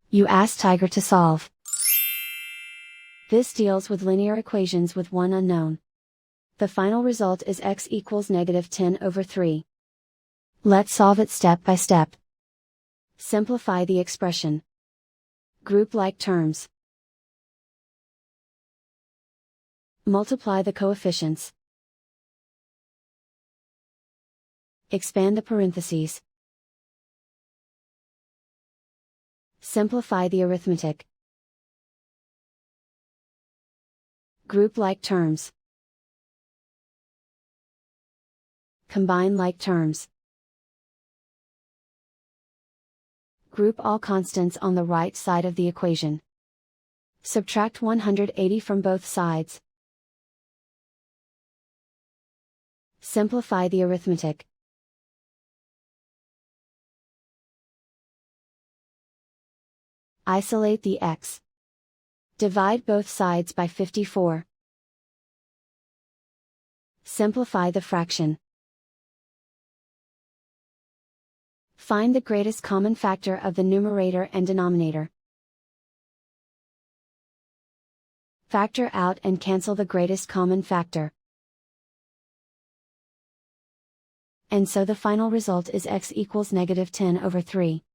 You ask Tiger to solve. This deals with linear equations with one unknown. The final result is x equals -10/3. Let's solve it step by step. Simplify the expression. Group like terms. Multiply the coefficients. Expand the parentheses. Simplify the arithmetic. Group like terms. Combine like terms. Group all constants on the right side of the equation. Subtract 180 from both sides. Simplify the arithmetic. Isolate the x. Divide both sides by 54. Simplify the fraction. Find the greatest common factor of the numerator and denominator. Factor out and cancel the greatest common factor. And so the final result is x equals -10/3.